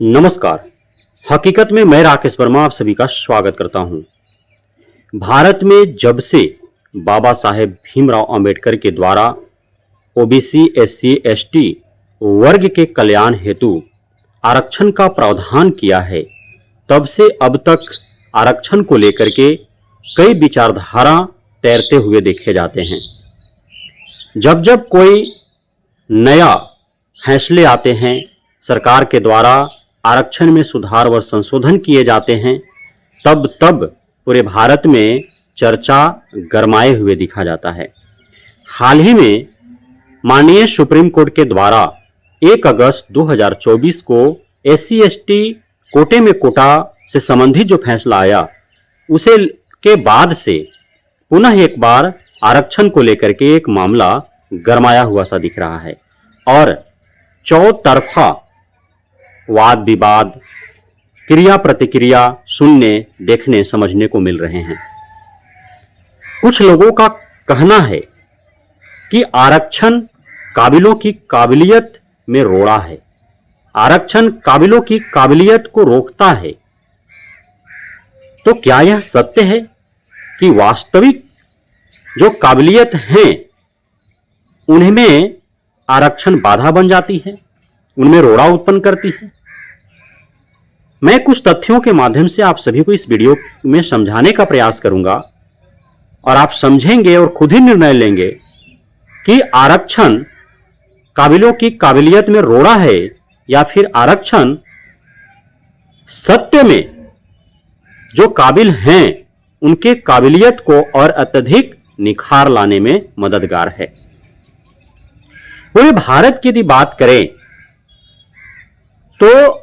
नमस्कार। हकीकत में मैं राकेश वर्मा आप सभी का स्वागत करता हूं। भारत में जब से बाबा साहेब भीमराव अंबेडकर के द्वारा ओबीसी एससी एसटी वर्ग के कल्याण हेतु आरक्षण का प्रावधान किया है, तब से अब तक आरक्षण को लेकर के कई विचारधारा तैरते हुए देखे जाते हैं। जब जब कोई नया फैसले आते हैं, सरकार के द्वारा आरक्षण में सुधार व संशोधन किए जाते हैं, तब तब पूरे भारत में चर्चा गरमाए हुए दिखा जाता है। हाल ही में माननीय सुप्रीम कोर्ट के द्वारा 1 अगस्त 2024 को एससी एसटी कोटे में कोटा से संबंधित जो फैसला आया, उसे के बाद से पुनः एक बार आरक्षण को लेकर के एक मामला गरमाया हुआ सा दिख रहा है और चौतरफा वाद विवाद, क्रिया प्रतिक्रिया सुनने, देखने, समझने को मिल रहे हैं। कुछ लोगों का कहना है कि आरक्षण काबिलों की काबिलियत में रोड़ा है, आरक्षण काबिलों की काबिलियत को रोकता है। तो क्या यह सत्य है कि वास्तविक जो काबिलियत हैं उनमें आरक्षण बाधा बन जाती है, उनमें रोड़ा उत्पन्न करती है? मैं कुछ तथ्यों के माध्यम से आप सभी को इस वीडियो में समझाने का प्रयास करूंगा और आप समझेंगे और खुद ही निर्णय लेंगे कि आरक्षण काबिलों की काबिलियत में रोड़ा है या फिर आरक्षण सत्य में जो काबिल हैं उनके काबिलियत को और अत्यधिक निखार लाने में मददगार है। पूरे भारत की यदि बात करें तो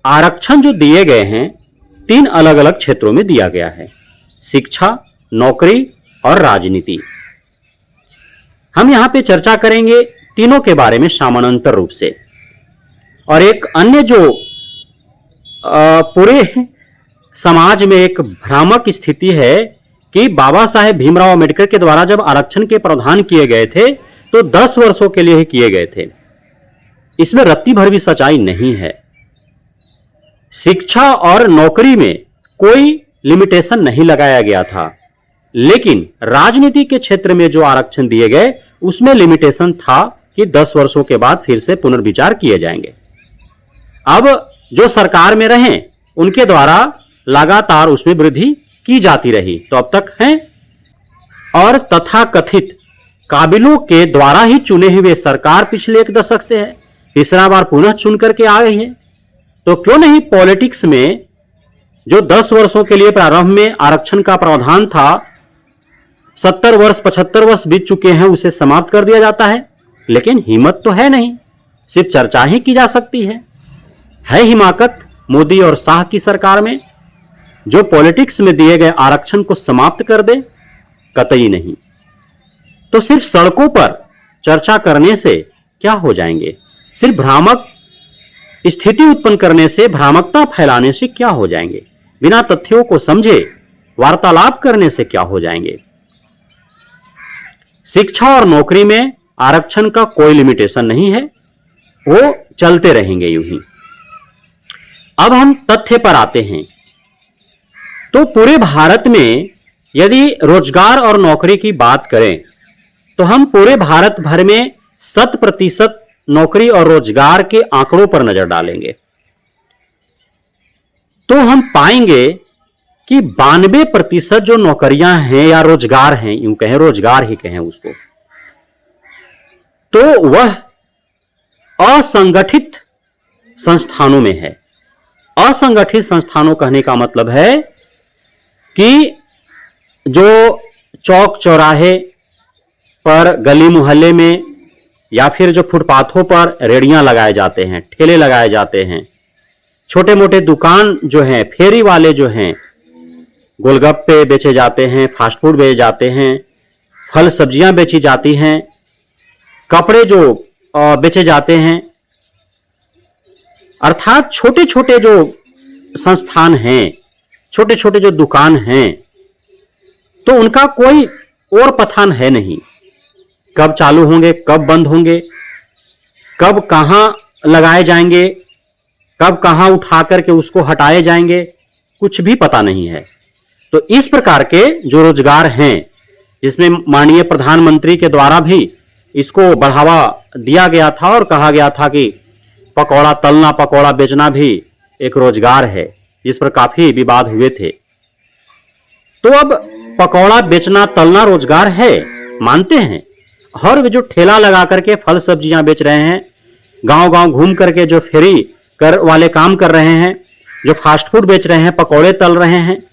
आरक्षण जो दिए गए हैं 3 अलग अलग क्षेत्रों में दिया गया है: शिक्षा, नौकरी और राजनीति। हम यहां पे चर्चा करेंगे तीनों के बारे में समानांतर रूप से। और एक अन्य जो पूरे समाज में एक भ्रामक स्थिति है कि बाबा साहेब भीमराव अंबेडकर के द्वारा जब आरक्षण के प्रावधान किए गए थे तो 10 वर्षों के लिए ही किए गए थे। इसमें रत्ती भर भी सच्चाई नहीं है। शिक्षा और नौकरी में कोई लिमिटेशन नहीं लगाया गया था, लेकिन राजनीति के क्षेत्र में जो आरक्षण दिए गए उसमें लिमिटेशन था कि 10 वर्षों के बाद फिर से पुनर्विचार किए जाएंगे। अब जो सरकार में रहे उनके द्वारा लगातार उसमें वृद्धि की जाती रही, तो अब तक है। और तथाकथित काबिलों के द्वारा ही चुने हुए सरकार पिछले 1 दशक से है, तीसरा बार पुनः चुन करके आ गई है। तो क्यों नहीं पॉलिटिक्स में जो 10 वर्षों के लिए प्रारंभ में आरक्षण का प्रावधान था, 70 वर्ष 75 वर्ष बीत चुके हैं, उसे समाप्त कर दिया जाता है। लेकिन हिम्मत तो है नहीं, सिर्फ चर्चा ही की जा सकती है हिमाकत मोदी और शाह की सरकार में जो पॉलिटिक्स में दिए गए आरक्षण को समाप्त कर दे? कतई नहीं। तो सिर्फ सड़कों पर चर्चा करने से क्या हो जाएंगे? सिर्फ भ्रामक स्थिति उत्पन्न करने से, भ्रामकता फैलाने से क्या हो जाएंगे? बिना तथ्यों को समझे वार्तालाप करने से क्या हो जाएंगे? शिक्षा और नौकरी में आरक्षण का कोई लिमिटेशन नहीं है, वो चलते रहेंगे यूं ही। अब हम तथ्य पर आते हैं। तो पूरे भारत में यदि रोजगार और नौकरी की बात करें तो हम पूरे भारत भर में 100% नौकरी और रोजगार के आंकड़ों पर नजर डालेंगे तो हम पाएंगे कि 92% जो नौकरियां हैं या रोजगार हैं, यूं कहें, रोजगार ही कहें उसको, तो वह असंगठित संस्थानों में है। असंगठित संस्थानों कहने का मतलब है कि जो चौक चौराहे पर, गली मोहल्ले में या फिर जो फुटपाथों पर रेड़ियां लगाए जाते हैं, ठेले लगाए जाते हैं, छोटे मोटे दुकान जो हैं, फेरी वाले जो हैं, गोलगप्पे बेचे जाते हैं, फास्ट फूड बेचे जाते हैं, फल सब्जियां बेची जाती हैं, कपड़े जो बेचे जाते हैं, अर्थात छोटे छोटे जो संस्थान हैं, छोटे छोटे जो दुकान हैं, तो उनका कोई और पता है नहीं, कब चालू होंगे, कब बंद होंगे, कब कहां लगाए जाएंगे, कब कहां उठा करके उसको हटाए जाएंगे, कुछ भी पता नहीं है। तो इस प्रकार के जो रोजगार हैं, जिसमें माननीय प्रधानमंत्री के द्वारा भी इसको बढ़ावा दिया गया था और कहा गया था कि पकौड़ा तलना, पकौड़ा बेचना भी एक रोजगार है, जिस पर काफी विवाद हुए थे। तो अब पकौड़ा बेचना तलना रोजगार है, मानते हैं। और वे जो ठेला लगा करके फल सब्जियां बेच रहे हैं, गांव गांव घूम करके जो फेरी कर वाले काम कर रहे हैं, जो फास्ट फूड बेच रहे हैं, पकौड़े तल रहे हैं,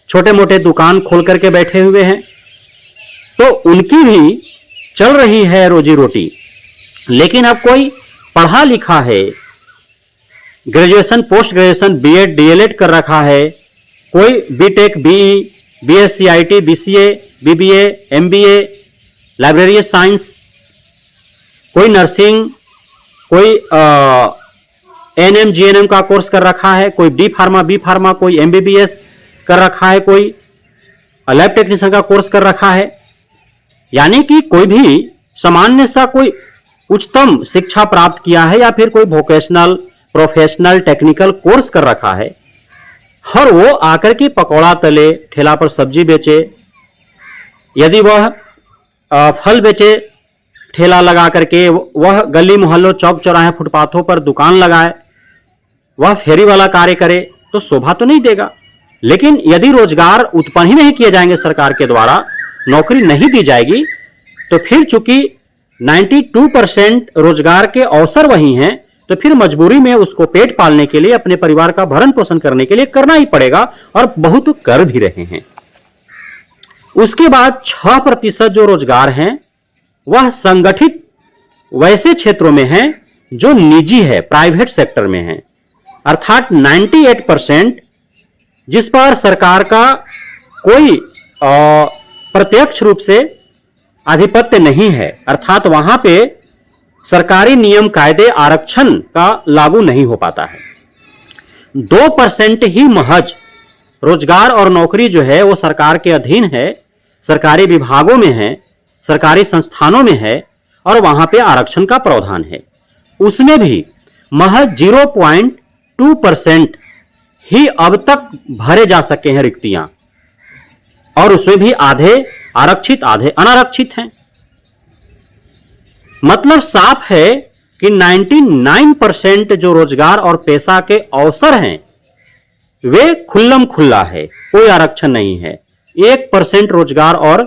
छोटे मोटे दुकान खोल करके बैठे हुए हैं, तो उनकी भी चल रही है रोजी रोटी। लेकिन अब कोई पढ़ा लिखा है, graduation, post graduation, BEd, DElEd कर रखा है, कोई BTech, BE, BSc, IT, BCA, BBA, MBA, library science, कोई नर्सिंग, कोई एनएम जीएनएम का कोर्स कर रखा है, कोई डी फार्मा, बी फार्मा, कोई एमबीबीएस कर रखा है, कोई लैब टेक्नीशियन का कोर्स कर रखा है। यानी कि कोई भी सामान्य सा कोई उच्चतम शिक्षा प्राप्त किया है या फिर कोई वोकेशनल, प्रोफेशनल, टेक्निकल कोर्स कर रखा है, और वो आकर के पकौड़ा तले, ठेला पर सब्जी बेचे, यदि वह फल बेचे, ठेला लगा करके, वह गली मोहल्लों, चौक चौराहे, फुटपाथों पर दुकान लगाए, वह फेरी वाला कार्य करे, तो शोभा तो नहीं देगा। लेकिन यदि रोजगार उत्पन्न ही नहीं किए जाएंगे, सरकार के द्वारा नौकरी नहीं दी जाएगी, तो फिर चूंकि 92% रोजगार के अवसर वही हैं, तो फिर मजबूरी में उसको पेट पालने के लिए, अपने परिवार का भरण पोषण करने के लिए करना ही पड़ेगा, और बहुत कर भी रहे हैं। उसके बाद 6% जो रोजगार हैं वह संगठित वैसे क्षेत्रों में हैं जो निजी है, प्राइवेट सेक्टर में है। अर्थात 98% जिस पर सरकार का कोई प्रत्यक्ष रूप से आधिपत्य नहीं है, अर्थात वहां पे सरकारी नियम, कायदे, आरक्षण का लागू नहीं हो पाता है। 2% ही महज रोजगार और नौकरी जो है वो सरकार के अधीन है, सरकारी विभागों में है, सरकारी संस्थानों में है, और वहां पे आरक्षण का प्रावधान है। उसमें भी महज 0.2% ही अब तक भरे जा सके हैं रिक्तियां, और उसमें भी आधे आरक्षित, आधे अनारक्षित हैं। मतलब साफ है कि 99% जो रोजगार और पेशा के अवसर हैं वे खुल्लम खुल्ला है, कोई आरक्षण नहीं है। 1% रोजगार और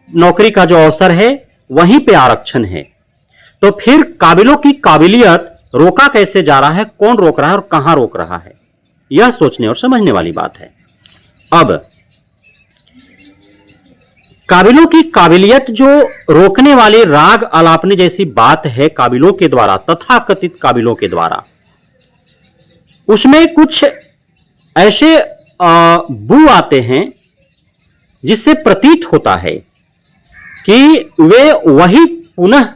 नौकरी का जो अवसर है वहीं पे आरक्षण है। तो फिर काबिलों की काबिलियत रोका कैसे जा रहा है, कौन रोक रहा है और कहां रोक रहा है, यह सोचने और समझने वाली बात है। अब काबिलों की काबिलियत जो रोकने वाली राग अलापने जैसी बात है काबिलों के द्वारा, तथाकथित काबिलों के द्वारा, उसमें कुछ ऐसे बू आते हैं जिससे प्रतीत होता है कि वे वही पुनः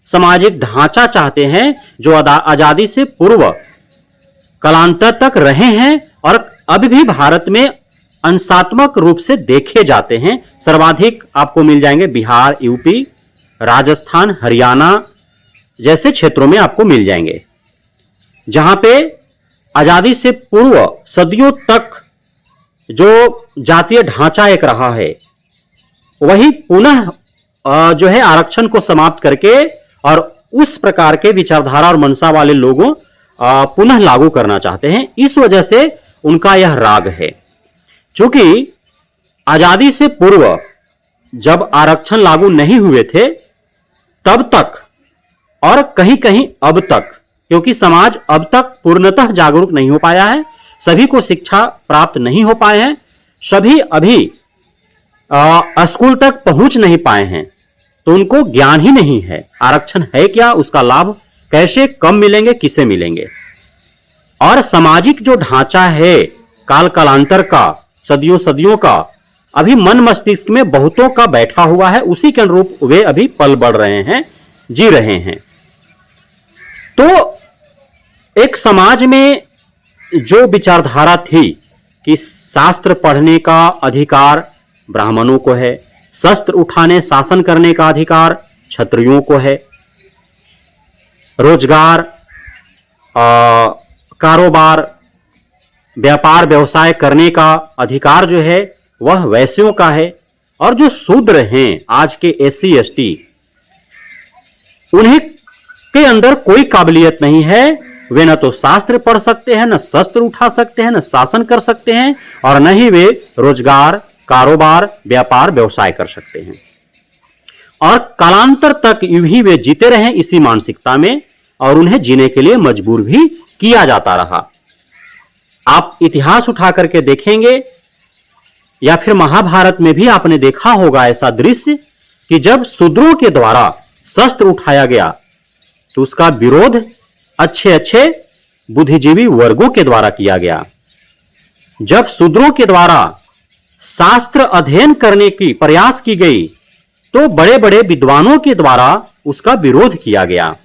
सामाजिक ढांचा चाहते हैं जो आजादी से पूर्व कालांतर तक रहे हैं और अभी भी भारत में अंशात्मक रूप से देखे जाते हैं। सर्वाधिक आपको मिल जाएंगे बिहार, यूपी, राजस्थान, हरियाणा जैसे क्षेत्रों में आपको मिल जाएंगे, जहां पे आजादी से पूर्व सदियों तक जो जातीय ढांचा एक रहा है वही पुनः जो है आरक्षण को समाप्त करके और उस प्रकार के विचारधारा और मनसा वाले लोगों पुनः लागू करना चाहते हैं। इस वजह से उनका यह राग है। क्योंकि आजादी से पूर्व जब आरक्षण लागू नहीं हुए थे तब तक और कहीं कहीं अब तक, क्योंकि समाज अब तक पूर्णतः जागरूक नहीं हो पाया है, सभी को शिक्षा प्राप्त नहीं हो पाए हैं, सभी अभी स्कूल तक पहुंच नहीं पाए हैं, तो उनको ज्ञान ही नहीं है आरक्षण है क्या, उसका लाभ कैसे, कब मिलेंगे, किसे मिलेंगे। और सामाजिक जो ढांचा है काल कालांतर का, सदियों सदियों का, अभी मन मस्तिष्क में बहुतों का बैठा हुआ है, उसी के अनुरूप वे अभी पल बढ़ रहे हैं, जी रहे हैं। तो एक समाज में जो विचारधारा थी कि शास्त्र पढ़ने का अधिकार ब्राह्मणों को है, शस्त्र उठाने शासन करने का अधिकार क्षत्रियों को है, रोजगार कारोबार व्यापार व्यवसाय करने का अधिकार जो है वह वैश्यों का है। और जो शूद्र हैं आज के एससी एसटी, उन्हें के अंदर कोई काबिलियत नहीं है। वे न तो शास्त्र पढ़ सकते हैं, न शस्त्र उठा सकते हैं, न शासन कर सकते हैं, और न ही वे रोजगार कारोबार व्यापार व्यवसाय कर सकते हैं। और कालांतर तक यूं ही वे जीते रहे इसी मानसिकता में, और उन्हें जीने के लिए मजबूर भी किया जाता रहा। आप इतिहास उठा करके देखेंगे या फिर महाभारत में भी आपने देखा होगा ऐसा दृश्य कि जब शूद्रों के द्वारा शस्त्र उठाया गया तो उसका विरोध अच्छे अच्छे बुद्धिजीवी वर्गों के द्वारा किया गया। जब शूद्रों के द्वारा शास्त्र अध्ययन करने की प्रयास की गई तो बड़े बड़े विद्वानों के द्वारा उसका विरोध किया गया।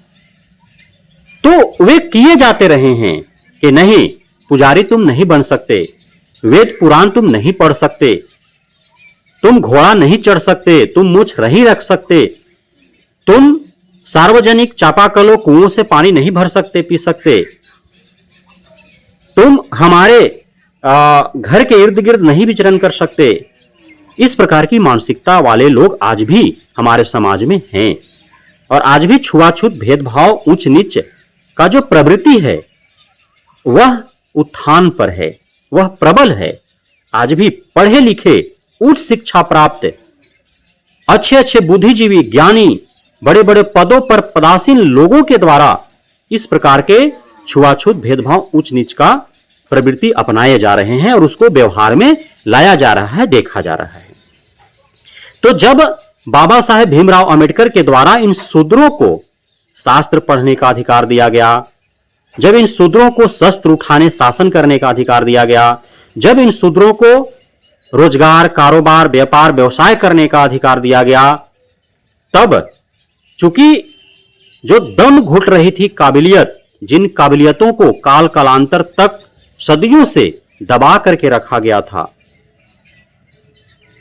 तो वे किए जाते रहे हैं कि नहीं, पुजारी तुम नहीं बन सकते, वेद पुराण तुम नहीं पढ़ सकते, तुम घोड़ा नहीं चढ़ सकते, तुम मुछ नहीं रख सकते, तुम सार्वजनिक चापाकलों कुओं से पानी नहीं भर सकते पी सकते, तुम हमारे घर के इर्द गिर्द नहीं विचरण कर सकते। इस प्रकार की मानसिकता वाले लोग आज भी हमारे समाज में हैं। और आज भी छुआछूत भेदभाव उच्च नीच का जो प्रवृत्ति है वह उत्थान पर है, वह प्रबल है। आज भी पढ़े लिखे उच्च शिक्षा प्राप्त अच्छे अच्छे बुद्धिजीवी ज्ञानी बड़े बड़े पदों पर पदासीन लोगों के द्वारा इस प्रकार के छुआछूत भेदभाव उच्च नीच का प्रवृत्ति अपनाए जा रहे हैं और उसको व्यवहार में लाया जा रहा है, देखा जा रहा है। तो जब बाबा साहेब भीमराव अंबेडकर के द्वारा इन शूद्रों को शास्त्र पढ़ने का अधिकार दिया गया, जब इन शूद्रों को शस्त्र उठाने शासन करने का अधिकार दिया गया, जब इन शूद्रों को रोजगार कारोबार व्यापार व्यवसाय करने का अधिकार दिया गया, तब चूंकि जो दम घुट रही थी काबिलियत, जिन काबिलियतों को काल कालांतर तक सदियों से दबा करके रखा गया था,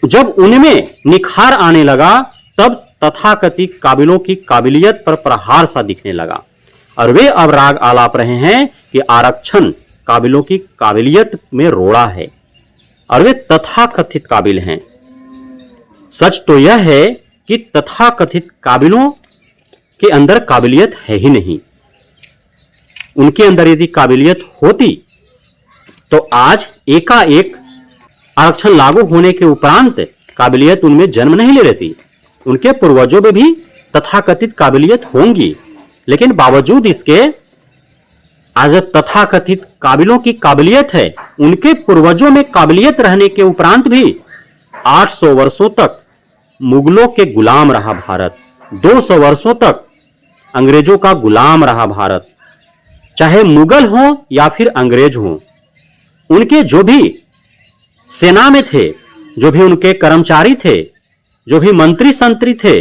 जब उनमें निखार आने लगा तब तथाकथित काबिलों की काबिलियत पर प्रहार सा दिखने लगा। और वे अब राग आलाप रहे हैं कि आरक्षण काबिलों की काबिलियत में रोड़ा है और वे तथाकथित काबिल हैं। सच तो यह है कि तथाकथित काबिलों के अंदर काबिलियत है ही नहीं। उनके अंदर यदि काबिलियत होती तो आज एकाएक आरक्षण लागू होने के उपरांत काबिलियत उनमें जन्म नहीं ले लेती। उनके पूर्वजों में भी तथाकथित काबिलियत होंगी, लेकिन बावजूद इसके आज तथाकथित काबिलों की काबिलियत है, उनके पूर्वजों में काबिलियत रहने के उपरांत भी 800 वर्षों तक मुगलों के गुलाम रहा भारत, 200 वर्षों तक अंग्रेजों का गुलाम रहा भारत। चाहे मुगल हो या फिर अंग्रेज हो, उनके जो भी सेना में थे, जो भी उनके कर्मचारी थे, जो भी मंत्री संतरी थे,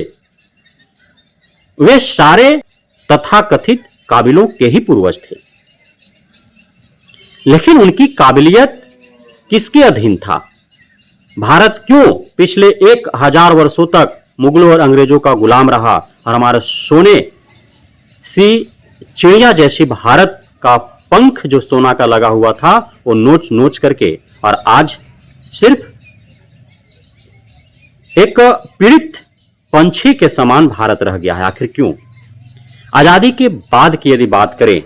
वे सारे तथाकथित काबिलों के ही पूर्वज थे। लेकिन उनकी काबिलियत किसके अधीन था? भारत क्यों पिछले 1000 वर्षों तक मुगलों और अंग्रेजों का गुलाम रहा और हमारे सोने सी चिड़िया जैसी भारत का पंख जो सोना का लगा हुआ था वो नोच नोच करके, और आज सिर्फ एक पीड़ित पंछी के समान भारत रह गया है। आखिर क्यों? आजादी के बाद की यदि बात करें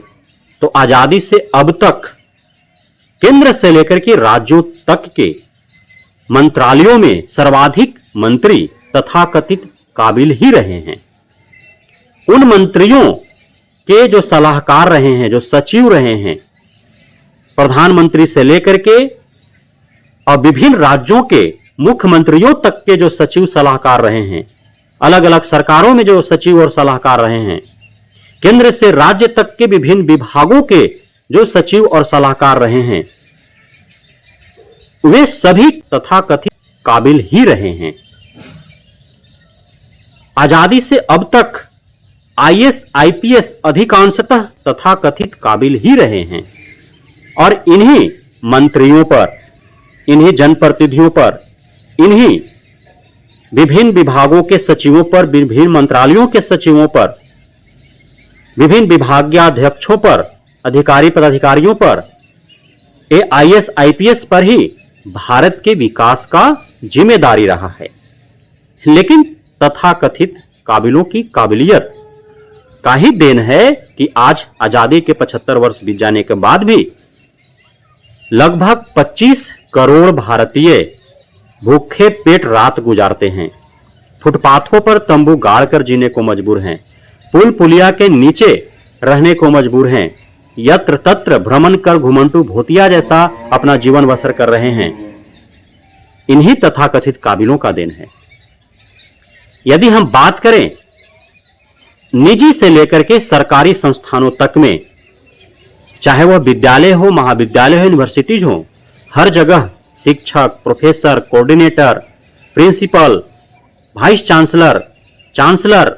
तो आजादी से अब तक केंद्र से लेकर के राज्यों तक के मंत्रालयों में सर्वाधिक मंत्री तथाकथित काबिल ही रहे हैं। उन मंत्रियों के जो सलाहकार रहे हैं, जो सचिव रहे हैं, प्रधानमंत्री से लेकर के और विभिन्न राज्यों के मुख्यमंत्रियों तक के जो सचिव सलाहकार रहे हैं, अलग अलग सरकारों में जो सचिव और सलाहकार रहे हैं, केंद्र से राज्य तक के विभिन्न विभागों के जो सचिव और सलाहकार रहे हैं, वे सभी तथाकथित काबिल ही रहे हैं। आजादी से अब तक आईएएस आईपीएस अधिकांशतः तथाकथित काबिल ही रहे हैं। और इन्हीं मंत्रियों पर, इन्हीं जनप्रतिनिधियों पर, इन्हीं विभिन्न विभागों के सचिवों पर, विभिन्न मंत्रालयों के सचिवों पर, विभिन्न विभागीय अध्यक्षों पर अधिकारी पदाधिकारियों पर, आईएएस आईपीएस पर ही भारत के विकास का जिम्मेदारी रहा है। लेकिन तथाकथित काबिलों की काबिलियत का ही देन है कि आज आजादी के 75 वर्ष बीत जाने के बाद भी लगभग 25 करोड़ भारतीय भूखे पेट रात गुजारते हैं, फुटपाथों पर तंबू गाड़कर जीने को मजबूर हैं, पुल पुलिया के नीचे रहने को मजबूर हैं, यत्र तत्र भ्रमण कर घुमंटू भूतिया जैसा अपना जीवन बसर कर रहे हैं। इन्हीं तथाकथित काबिलों का देन है। यदि हम बात करें निजी से लेकर के सरकारी संस्थानों तक में, चाहे वह विद्यालय हो, महाविद्यालय हो, यूनिवर्सिटीज हो, हर जगह शिक्षक, professor, coordinator, principal, vice chancellor, chancellor,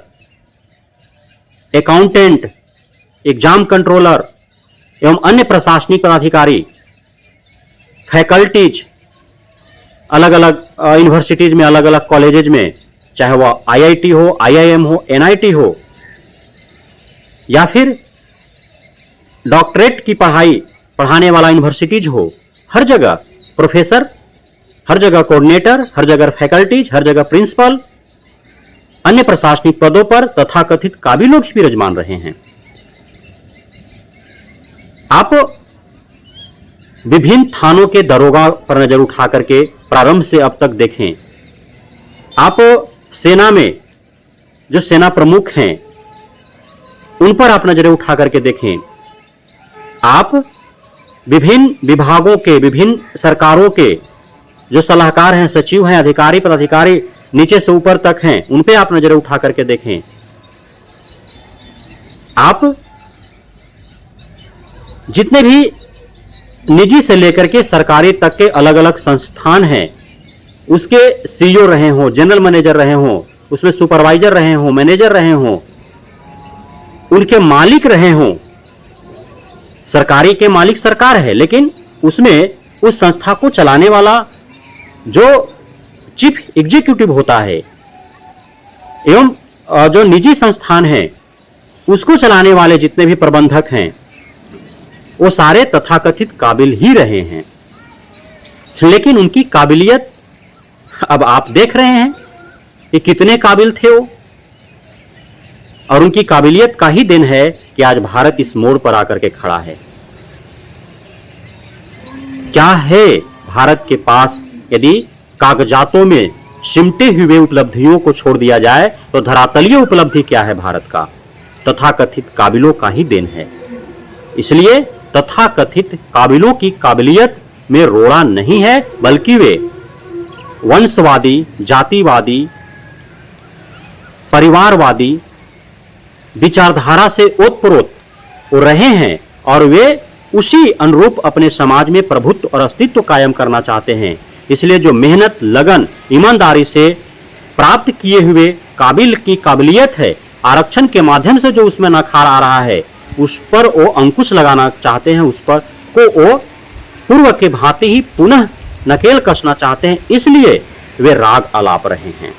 accountant, exam controller एवं अन्य प्रशासनिक पदाधिकारी, फैकल्टीज, अलग अलग यूनिवर्सिटीज में, अलग अलग कॉलेजेज में, चाहे वह आईआईटी हो, आईआईएम हो, एनआईटी हो, या फिर डॉक्टरेट की पढ़ाई पढ़ाने वाला यूनिवर्सिटीज हो, हर जगह प्रोफेसर, हर जगह कोऑर्डिनेटर, हर जगह फैकल्टीज, हर जगह प्रिंसिपल, अन्य प्रशासनिक पदों पर तथाकथित काबिलों भी विराजमान रहे हैं। आप विभिन्न थानों के दरोगा पर नजर उठा करके प्रारंभ से अब तक देखें, आप सेना में जो सेना प्रमुख हैं उन पर आप नजरें उठा करके देखें, आप विभिन्न विभागों के, विभिन्न सरकारों के जो सलाहकार हैं, सचिव हैं, अधिकारी पदाधिकारी नीचे से ऊपर तक हैं, उन पे आप नजरें उठा करके देखें। आप जितने भी निजी से लेकर के सरकारी तक के अलग अलग संस्थान हैं, उसके सीईओ रहे हों, जनरल मैनेजर रहे हों, उसमें सुपरवाइजर रहे हों, मैनेजर रहे हों, उनके मालिक रहे हों। सरकारी के मालिक सरकार है, लेकिन उसमें उस संस्था को चलाने वाला जो चीफ एग्जीक्यूटिव होता है एवं जो निजी संस्थान है उसको चलाने वाले जितने भी प्रबंधक हैं वो सारे तथाकथित काबिल ही रहे हैं। लेकिन उनकी काबिलियत अब आप देख रहे हैं कि कितने काबिल थे वो, और उनकी काबिलियत का ही दिन है कि आज भारत इस मोड़ पर आकर के खड़ा है। क्या है भारत के पास? यदि कागजातों में सिमटे हुए उपलब्धियों को छोड़ दिया जाए तो धरातलीय उपलब्धि क्या है भारत का? तथाकथित काबिलों का ही देन है। इसलिए तथाकथित काबिलों की काबिलियत में रोड़ा नहीं है, बल्कि वे वंशवादी, जातिवादी, परिवारवादी विचारधारा से ओतप्रोत रहे हैं और वे उसी अनुरूप अपने समाज में प्रभुत्व और अस्तित्व कायम करना चाहते हैं। इसलिए जो मेहनत, लगन, ईमानदारी से प्राप्त किए हुए काबिल की काबिलियत है, आरक्षण के माध्यम से जो उसमें नखार आ रहा है, उस पर वो अंकुश लगाना चाहते हैं, उस पर को वो पूर्व के भांति ही पुनः नकेल कसना चाहते हैं। इसलिए वे राग आलाप रहे हैं।